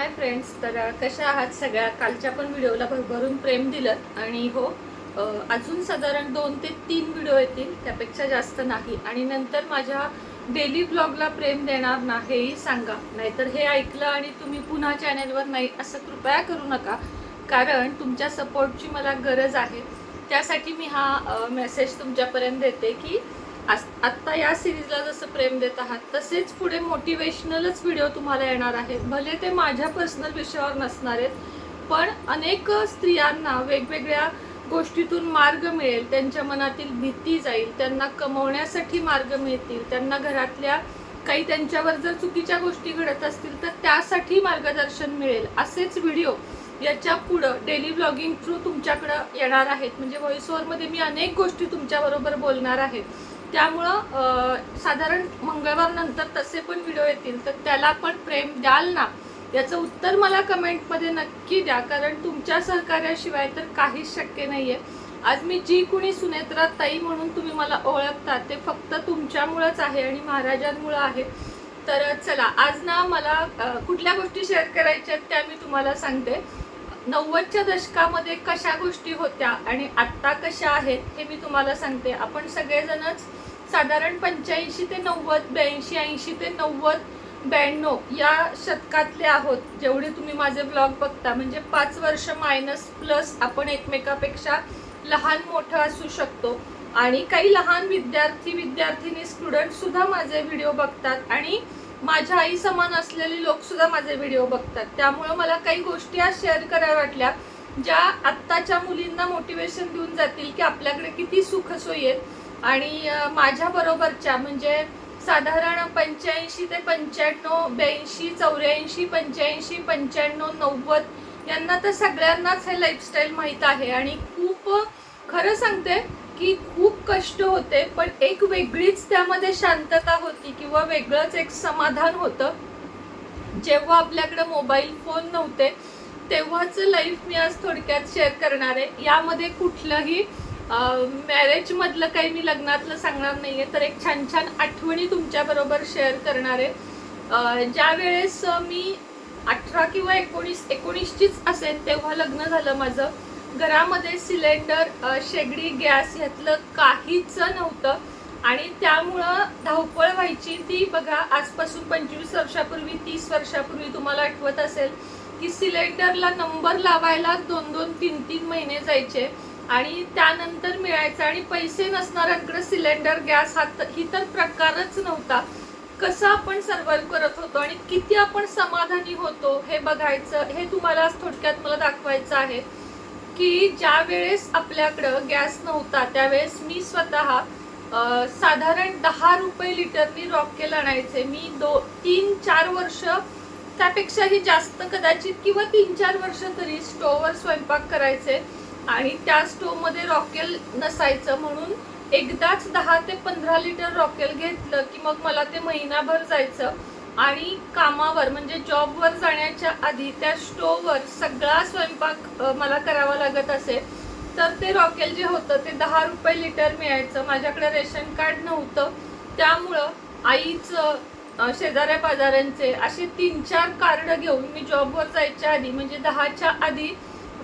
Friends, तर कशा आहात सगळ्या? कालच्या पण व्हिडिओला भरभरून प्रेम दिलं आणि हो, अजून साधारण 2 ते 3 व्हिडिओ येतील, त्यापेक्षा जास्त नाही. आणि नंतर माझ्या डेली ब्लॉगला प्रेम देणार ना हेही सांगा, नाहीतर हे ऐकलं आणि तुम्ही पुन्हा चॅनेलवर नाही असं कृपया करू नका, कारण तुमच्या सपोर्टची मला गरज आहे. त्यासाठी मी हा मेसेज तुमच्यापर्यंत देते की आत्ता या सिरीजला जसं प्रेम देत आहात तसेच पुढे मोटिवेशनलच व्हिडिओ तुम्हाला येणार आहेत. भले ते माझ्या पर्सनल विषयावर नसणार आहेत, पण अनेक स्त्रियांना वेगवेगळ्या गोष्टीतून मार्ग मिळेल, त्यांच्या मनातील भीती जाईल, त्यांना कमवण्यासाठी मार्ग मिळतील, त्यांना घरातल्या काही त्यांच्यावर जर चुकीच्या गोष्टी घडत असतील तर त्यासाठी मार्गदर्शन मिळेल. असेच व्हिडिओ याच्या पुढं डेली ब्लॉगिंग थ्रू तुमच्याकडं येणार आहेत. म्हणजे व्हॉइस ओव्हरमध्ये मी अनेक गोष्टी तुमच्याबरोबर बोलणार आहे. त्यामुळं साधारण मंगळवार नंतर तसे पण व्हिडिओ येतील, तर त्याला पण प्रेम द्याल ना याचं उत्तर मला कमेंटमध्ये नक्की द्या, कारण तुमच्या सहकार्याशिवाय तर काहीच शक्य नाही आहे. आज मी जी कुणी सुनेत्रा ताई म्हणून तुम्ही मला ओळखता ते फक्त तुमच्यामुळंच आहे आणि महाराजांमुळं आहे. तर चला, आज ना मला कुठल्या गोष्टी शेअर करायच्या आहेत त्या मी तुम्हाला सांगते. 90च्या दशकामध्ये कशा गोष्टी होत्या आणि आत्ता कशा आहेत हे मी तुम्हाला सांगते. आपण सगळेजणच साधारण 85 ते 90, 82, 80 ते 90, 92 या शतकातले आहोत. जेवढे तुम्ही माझे ब्लॉग बघता, म्हणजे 5 वर्ष मायनस प्लस आपण एकमेकापेक्षा लहान मोठं असू शकतो. आणि काही लहान विद्यार्थी स्टुडंट सुद्धा माझे व्हिडिओ बघतात आणि माझ्या आई समान असलेले लोक सुद्धा माझे व्हिडिओ बघतात. त्यामुळे मला काही गोष्टी आज शेअर कराव्या वाटल्या, ज्या आत्ताच्या मुलींना मोटिवेशन देऊन जातील की आपल्याकडे किती सुखसोयी आहेत. आणि माझ्या बरोबरच्या म्हणजे साधारण 85 ते 95, 82, 84, 85, 95, 90 यांना तर सगळ्यांनाच हे लाईफस्टाईल माहीत आहे. आणि खूप खरं सांगते की खूप कष्ट होते, पण एक वेगळीच त्यामध्ये शांतता होती किंवा वेगळंच एक समाधान होतं. जेव्हा आपल्याकडे मोबाईल फोन नव्हते तेव्हाच लाईफ मी आज थोडक्यात शेअर करणार आहे. यामध्ये कुठलंही मॅरेज मधलं काही मी लग्नातलं सांगणार नाहीये, तर एक छान छान आठवणी तुमच्या बरोबर शेअर करणार आहे. ज्या वेळेस मी 18 किंवा 19चीच असेल तेव्हा लग्न झालं माझं. घरामध्ये सिलेंडर, शेगडी, गॅस ह्यातलं काहीच नव्हतं आणि त्यामुळं धावपळ व्हायची. ती बघा, आजपासून 25 वर्षापूर्वी, 30 वर्षापूर्वी तुम्हाला आठवत असेल की सिलेंडरला नंबर लावायला 2-2, 3-3 महिने जायचे आणि त्यानंतर मिळायचं. आणि पैसे नसणाऱ्यांकडे सिलेंडर, गॅस ही तर प्रकारच नव्हता. कसं आपण सर्व्हाइव्ह करत होतो आणि किती आपण समाधानी होतो हे बघायचं, हे तुम्हाला थोडक्यात मला दाखवायचं आहे. की ज्या वेळेस आपल्याकडं गॅस नव्हता त्यावेळेस मी स्वतः साधारण 10 रुपये लिटरनी रॉकेल आणायचे. मी 3-4 वर्ष, त्यापेक्षाही जास्त कदाचित, किंवा 3-4 वर्ष तरी स्टोववर स्वयंपाक करायचे आणि त्या स्टोवमध्ये रॉकेल नसायचं, म्हणून एकदाच 10 ते 15 लिटर रॉकेल घेतलं की मग मला ते महिनाभर जायचं. आणि कामावर म्हणजे जॉबवर जाण्याच्या आधी त्या स्टोववर सगळा स्वयंपाक मला करावा लागत असे. तर ते रॉकेल जे होतं ते 10 रुपये लिटर मिळायचं. माझ्याकडे रेशन कार्ड नव्हतं, त्यामुळं आईचं, शेजाऱ्या पाजाऱ्यांचे असे 3-4 कार्ड घेऊन मी जॉबवर जायच्या आधी, म्हणजे 10च्या आधी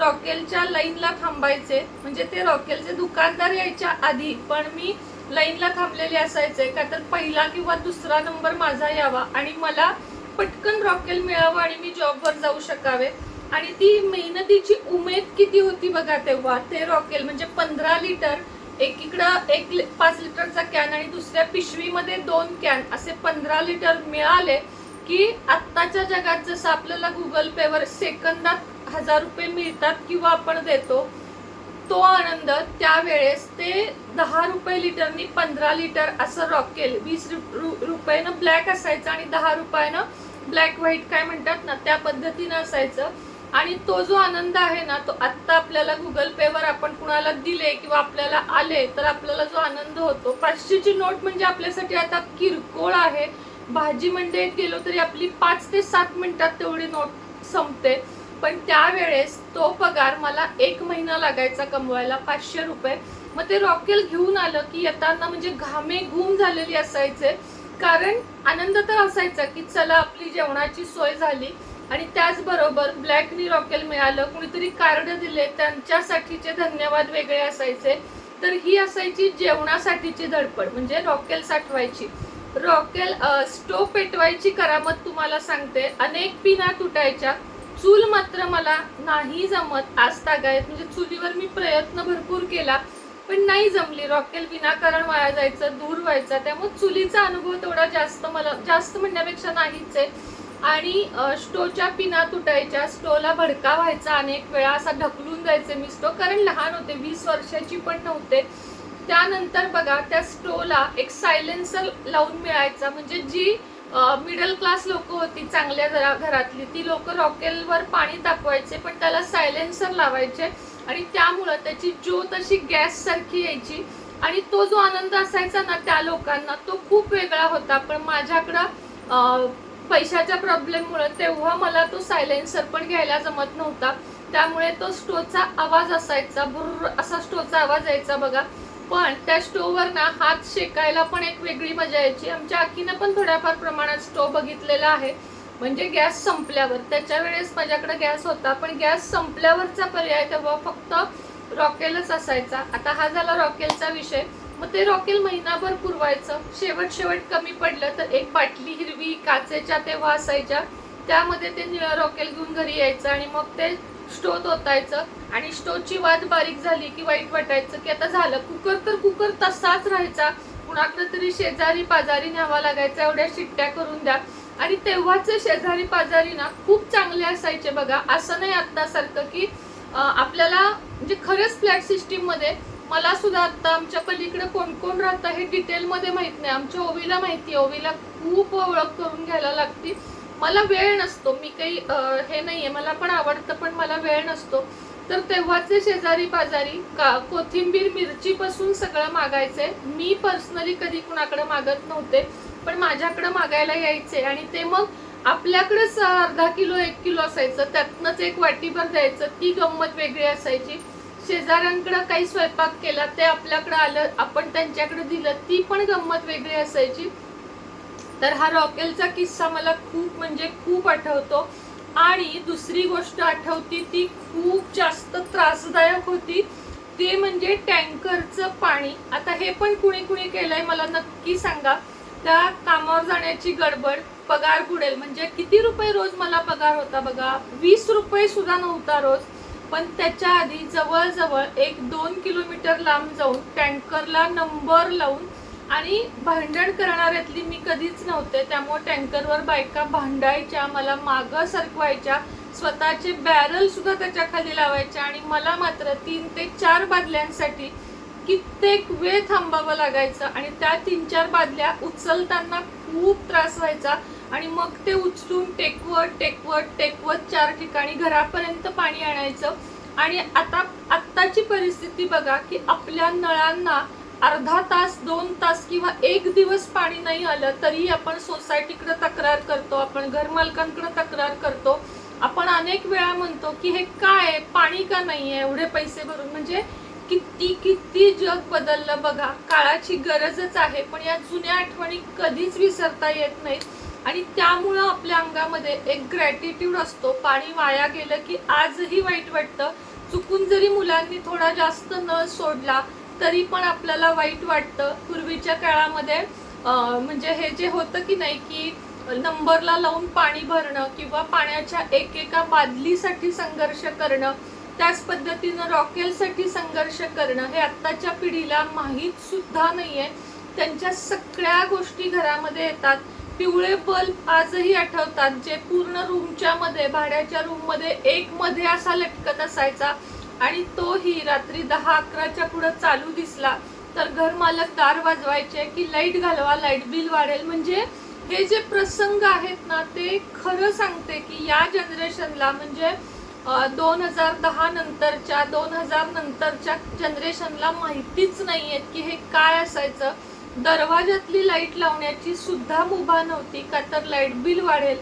रॉकेलच्या लाईनला थांबायचे. म्हणजे ते रॉकेलचे दुकानदार यायच्या आधी पण मी लाईनला थांबलेले असायचे, का तर पहिला किंवा दुसरा नंबर माझा यावा आणि मला पटकन रॉकेल मिळावं आणि मी जॉबवर जाऊ शकावे. आणि ती मेहनतीची उमेद किती होती बघा तेव्हा. ते रॉकेल म्हणजे 15 लिटर, एकीकडं 5 लिटरचा कॅन आणि दुसऱ्या पिशवीमध्ये 2 कॅन, असे 15 लिटर मिळाले की आत्ताच्या जगात जसं आपल्याला गुगल पेवर सेकंदात 1000 रुपये मिळतात किंवा आपण देतो, तो आनंद त्यावेळेस ते 10 रुपये लिटरनी 15 लिटर असं रॉकेल 20 रुपयानं ब्लॅक असायचं आणि 10 रुपयानं ब्लॅक व्हाईट काय म्हणतात ना त्या पद्धतीनं असायचं. आणि तो जो आनंद आहे ना, तो आत्ता आपल्याला गुगल पेवर आपण कुणाला दिले किंवा आपल्याला आले तर आपल्याला जो आनंद होतो, 500ची नोट म्हणजे आपल्यासाठी आता किरकोळ आहे. भाजी मंडईत गेलो तरी आपली 5 ते 7 मिनिटात तेवढी नोट संपते. पण त्यावेळेस तो पगार मला 1 महिना लागायचा कमवायला, 500 रुपये. मग ते रॉकेल घेऊन आलं की येताना म्हणजे घामे घूम झालेली असायचे, कारण आनंद तर असायचा की चला आपली जेवणाची सोय झाली. आणि त्याचबरोबर ब्लॅकनी रॉकेल मिळालं, कुणीतरी कार्ड दिले त्यांच्यासाठीचे धन्यवाद वेगळे असायचे. तर ही असायची जेवणासाठीची धडपड, म्हणजे रॉकेल साठवायची. रॉकेल स्टोव पेटवायची करामत तुम्हाला सांगते. अनेक पिना तुटायच्या. चूल मात्र मला नाही जमत आजतागायत, म्हणजे चुलीवर मी प्रयत्न भरपूर केला पण नाही जमली. रॉकेल विनाकारण वाया जायचं, दूर व्हायचा. त्यामुळे चुलीचा अनुभव तेवढा जास्त म्हणण्यापेक्षा नाहीच आहे. आणि स्टोवच्या पिना तुटायच्या, स्टोवला भडका व्हायचा अनेक वेळा, असा ढकलून जायचे मी स्टोव, कारण लहान होते, 20 वर्षाची पण नव्हते. त्यानंतर बघा त्या स्टोवला एक सायलेन्सर लावून मिळायचा, म्हणजे जी मिडल क्लास लोक होती चांगल्या घरातली, ती लोक रॉकेलवर पाणी तापवायचे पण त्याला सायलेन्सर लावायचे आणि त्यामुळं त्याची ज्योत अशी गॅस सारखी यायची. आणि तो जो आनंद असायचा ना त्या लोकांना, तो खूप वेगळा होता. पण माझ्याकडं पैशाच्या प्रॉब्लेममुळे तेव्हा मला तो सायलेन्सर पण घ्यायला जमत नव्हता. त्यामुळे तो स्टोवचा आवाज असायचा, भुर्र असा स्टोवचा आवाज यायचा बघा. पण त्या स्टोववर ना हात शेकायला पण एक वेगळी मजा यायची. आमच्या आकीनं पण थोड्याफार प्रमाणात स्टोव बघितलेला आहे, म्हणजे गॅस संपल्यावर. त्याच्या वेळेस माझ्याकडे गॅस होता, पण गॅस संपल्यावरचा पर्याय तेव्हा फक्त रॉकेलच असायचा. आता हा झाला रॉकेलचा विषय. मग ते रॉकेल महिनाभर पुरवायचं. शेवट कमी पडलं तर एक बाटली हिरवी काचेच्या तेव्हा असायच्या, त्यामध्ये ते निळं रॉकेल घेऊन घरी यायचं आणि मग ते स्टोव ओतायचं. आणि स्टोवची वाद बारीक झाली की वाईट वाटायचं की आता झालं. कुकर तसाच राहायचा, कुणाकडे तरी शेजारी पाजारी न्यावा लागायचा, एवढ्या शिट्ट्या करून द्या. आणि तेव्हाचे शेजारी पाजारी ना खूप चांगले असायचे बघा. असं नाही आत्तासारखं की आपल्याला म्हणजे खरंच फ्लॅट सिस्टीम मध्ये, मला सुद्धा आता आमच्या पलीकडे कोण कोण राहतं हे डिटेलमध्ये माहित नाही. आमच्या ओवीला माहिती, ओवीला खूप ओळख करून घ्यायला लागते. मला वेळ नसतो, मी काही हे नाहीये, मला पण आवडतं पण मला वेळ नसतो. तर तेव्हाचे शेजारी पाजारी कोथिंबीर मिरची पासून सगळं मागायचे. मी पर्सनली कधी कुणाकडे मागत नव्हते, पण माझ्याकडे मागायला यायचे. आणि ते मग आपल्याकडेच अर्धा किलो 1 किलो असायचं, त्यातनंच एक वाटीभर द्यायचं. ती गंमत वेगळी असायची. शेजाऱ्यांकडे काही स्वयंपाक केला ते आपल्याकडे आलं, आपण त्यांच्याकडे दिलं, ती पण गंमत वेगळी असायची. तर हा रॉकेलचा किस्सा मला खूप म्हणजे खूप आठवतो. आणि दुसरी गोष्ट आठवती ती खूप जास्त त्रासदायक होती, ते म्हणजे टँकरचं पाणी. आता हे पण कुणी केलंय मला नक्की सांगा. त्या कामावर जाण्याची गडबड, पगार बुडेल, म्हणजे किती रुपये रोज मला पगार होता बघा, 20 रुपये सुद्धा नव्हता रोज. पण त्याच्या आधी जवळजवळ 1-2 किलोमीटर लांब जाऊन टँकरला नंबर लावून, आणि भांडण करणाऱ्यातली मी कधीच नव्हते, त्यामुळे टँकरवर बायका भांडायच्या, मला मागं सरकवायच्या, स्वतःचे बॅरल सुद्धा त्याच्या खाली लावायच्या. आणि मला मात्र 3 ते 4 बादल्यांसाठी कित्येक वेळ थांबावं लागायचं. आणि त्या 3-4 बादल्या उचलताना खूप त्रास व्हायचा. आणि मग ते उचलून टेकवत 4 ठिकाणी घरापर्यंत पाणी आणायचं. आणि आत्ताची परिस्थिती बघा की आपल्या नळांना अर्धा तास, 2 तास किंवा 1 दिवस पाणी नाही आलं तरी आपण सोसायटीकडे तक्रार करतो, आपण घरमालकांकडे तक्रार करतो. आपण अनेक वेळा म्हणतो की हे काय, पाणी का नाहीये एवढे पैसे भरून. म्हणजे किती जग बदललं बघा. काळाची गरजच आहे, पण या जुन्या आठवणी कधीच विसरता येत नाहीत. आणि त्यामुळं आपल्या अंगामध्ये एक ग्रॅटिट्यूड असतो. पाणी वाया गेलं की आजही वाईट वाटतं. चुकून जरी मुलांनी थोडा जास्त नळ सोडला तरी पण आपल्याला वाईट वाटतं. पूर्वीच्या काळामध्ये म्हणजे हे जे होतं की नाही की नंबरला लावून पाणी भरणं किंवा पाण्याच्या एकेका बादलीसाठी संघर्ष करणं, त्याच पद्धतीनं रॉकेलसाठी संघर्ष करणं, हे आत्ताच्या पिढीला माहीत सुद्धा नाहीये. त्यांच्या सगळ्या गोष्टी घरामध्ये येतात. पिवळे बल्ब आजही आठवतात, जे पूर्ण रूमच्या मध्ये, भाड्याच्या रूम मध्ये एक मध्ये असा लटकत असायचा. आणि तोही रात्री 10-11च्या पुढे चालू दिसला तर घर मालक दार वाजवायचे की लाईट घालवा, लाईट बिल वाढेल. म्हणजे हे जे प्रसंग आहेत ना, ते खरं सांगते की या जनरेशनला, म्हणजे 2010 नंतरच्या, 2000 नंतरच्या जनरेशनला माहितीच नाहीये की हे काय असायचं. दरवाजातली लाईट लावण्याची सुद्धा मुभा नव्हती, का तर लाईट बिल वाढेल.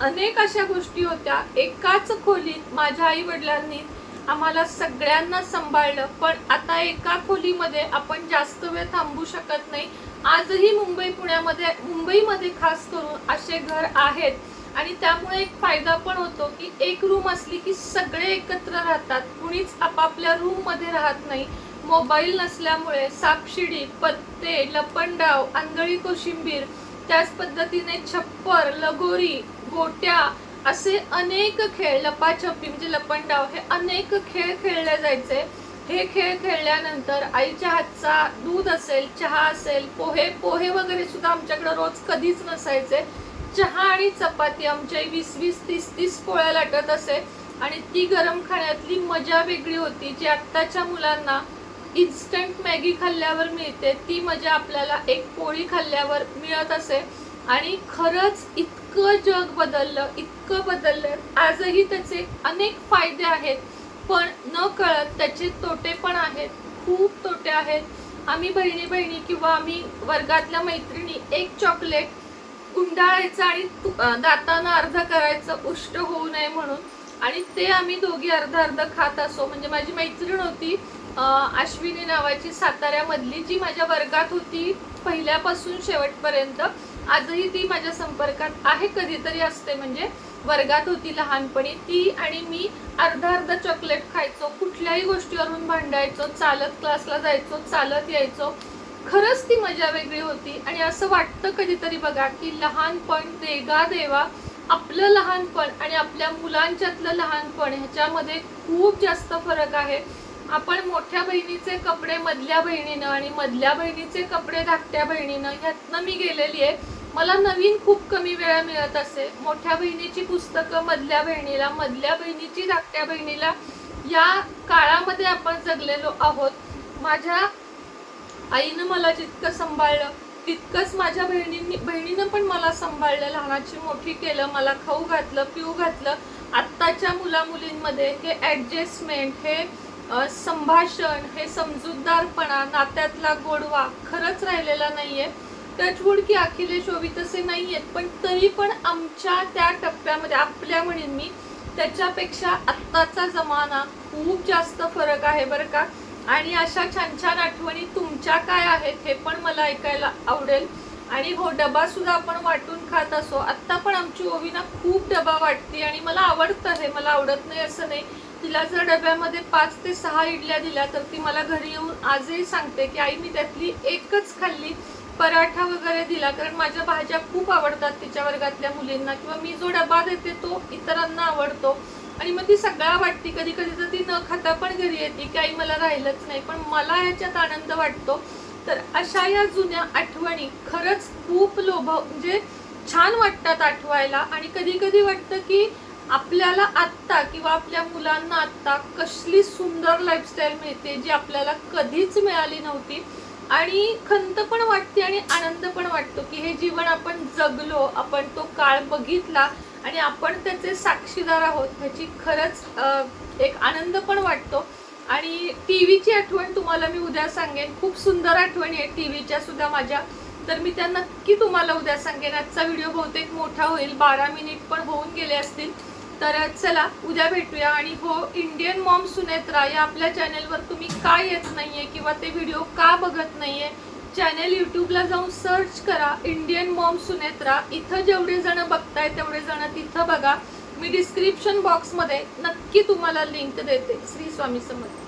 अनेक अशा गोष्टी होत्या. एकाच खोलीत माझ्या आई वडिलांनी आम्हाला सगळ्यांना सांभाळलं. पण आता एका खोलीमध्ये आपण जास्त वेळ थांबू शकत नाही. आजही मुंबईमध्ये खास करून असे घर आहेत. आणि त्यामुळे एक फायदा पण होतो की एक रूम असली की सगळे एकत्र राहतात, कुणीच आपापल्या रूम मध्ये राहत नाही. मोबाईल नसल्यामुळे सापशिडी, पत्ते, लपंडाव, आंधळी कोशिंबीर, त्याच पद्धतीने छप्पर, लगोरी, गोट्या असे अनेक खेळ, लपाछपी म्हणजे लपंडाव, हे अनेक खेळ खेळले जायचे. हे खेळ खेळल्यानंतर आईच्या हातचा दूध असेल, चहा असेल, पोहे पोहे वगैरे सुद्धा आमच्याकडे रोज कधीच नसायचे. चहा आणि चपाती आमच्या 20-20, 30-30 पोळ्या लाटत असे आणि ती गरम खाण्यातली मजा वेगळी होती, जी आत्ताच्या मुलांना इन्स्टंट मॅगी खाल्ल्यावर मिळते ती मजा आपल्याला एक पोळी खाल्ल्यावर मिळत असे. आणि खरंच इतकं जग बदललं, इतकं बदललं. आजही त्याचे अनेक फायदे आहेत, पण न कळत त्याचे तोटे पण आहेत, खूप तोटे आहेत. आम्ही बहिणी बहिणी किंवा आम्ही वर्गातल्या मैत्रिणी एक चॉकलेट गुंडाळायचं आणि दातानं अर्ध करायचं उष्ट होऊ नये म्हणून, आणि ते आम्ही दोघी अर्ध अर्ध खात असो. म्हणजे माझी मैत्रीण होती अश्विनी नावाची, साताऱ्यामधली, जी माझ्या वर्गात होती पहिल्यापासून शेवटपर्यंत. आजही ती माझ्या संपर्कात आहे, कधीतरी असते. म्हणजे वर्गात होती लहानपणी. ती आणि मी अर्धा अर्धा चॉकलेट खायचो, कुठल्याही गोष्टीवरून भांडायचो, चालत क्लासला जायचो, चालत यायचो. खरंच ती मजा वेगळी होती. आणि असं वाटतं कधीतरी बघा की लहानपण देगा देवा, आपलं लहानपण आणि आपल्या मुलांच्यातलं लहानपण ह्याच्यामध्ये खूप जास्त फरक आहे. आपण मोठ्या बहिणीचे कपडे मधल्या बहिणीनं आणि मधल्या बहिणीचे कपडे धाकट्या बहिणीनं, ह्यातनं मी गेलेली आहे. मला नवीन खूप कमी वेळा मिळत असे. मोठ्या बहिणीची पुस्तकं मधल्या बहिणीला, मधल्या बहिणीची धाकट्या बहिणीला, या काळामध्ये आपण जगलेलो आहोत. माझ्या आईनं मला जितकं सांभाळलं तितकंच माझ्या बहिणीनं पण मला सांभाळलं, लहानाची मोठी केलं, मला खाऊ घातलं, पिऊ घातलं. आत्ताच्या मुलामुलींमध्ये हे ॲडजस्टमेंट, हे संभाषण, हे समजूतदारपणा, नात्यातला गोडवा खरंच राहिलेला नाहीये. टचवूड की अखिलेश ओवी तसे नाहीयेत, पण तरी पण आमच्या त्या टप्प्यामध्ये, आपल्या म्हणेन मी, त्याच्यापेक्षा आत्ताचा जमाना खूप जास्त फरक आहे बरं का. आणि अशा छान छान आठवणी तुमच्या काय आहेत हे पण मला ऐकायला आवडेल. आणि हो, डबा सुद्धा आपण वाटून खात असो. आत्ता पण आमची ओवीना खूप डबा वाटते आणि मला आवडतं हे, मला आवडत नाही असं नाही. तिला जर डब्यामध्ये 5 ते 6 इडल्या दिल्या तर ती मला घरी येऊन आजही सांगते की आई मी त्यातली एकच खाल्ली. पराठा वगैरे दिला, कारण माझ्या भाज्या खूप आवडतात तिच्या वर्गातल्या मुलींना, किंवा मी जो डबा देते तो इतरांना आवडतो. आणि मग ती सगळा वाटते. कधी कधी तर ती न खाता पण घरी येते की आई मला राहिलंच नाही, पण मला ह्याच्यात आनंद वाटतो. तर अशा या जुन्या आठवणी खरंच खूप म्हणजे छान वाटतात आठवायला. आणि कधी कधी वाटतं की आपल्याला आत्ता किंवा आपल्या मुलांना आत्ता कसली सुंदर लाईफस्टाईल मिळते, जी आपल्याला कधीच मिळाली नव्हती. आणि खंत पण वाटते आणि आनंद पण वाटतो की हे जीवन आपण जगलो, आपण तो काळ बघितला आणि आपण त्याचे साक्षीदार आहोत, ह्याची खरंच एक आनंद पण वाटतो. आणि टीव्हीची आठवण तुम्हाला मी उद्या सांगेन. खूप सुंदर आठवणी आहेत टीव्हीच्या सुद्धा माझ्या, तर मी त्या नक्की तुम्हाला उद्या सांगेन. आजचा व्हिडिओ बहुतेक मोठा होईल, 12 मिनिट पण होऊन गेले असतील. तर चला उद्या भेटूया. आणि हो, इंडियन मॉम सुनेत्रा या आपल्या चॅनेलवर तुम्ही का येत नाहीये किंवा ते व्हिडिओ का बघत नाहीये, चॅनेल यूट्यूबला जाऊन सर्च करा इंडियन मॉम सुनेत्रा. इथं जेवढे जण बघताय तेवढे जण तिथं बघा. मी डिस्क्रिप्शन बॉक्समध्ये नक्की तुम्हाला लिंक देते. श्री स्वामी समर्थ.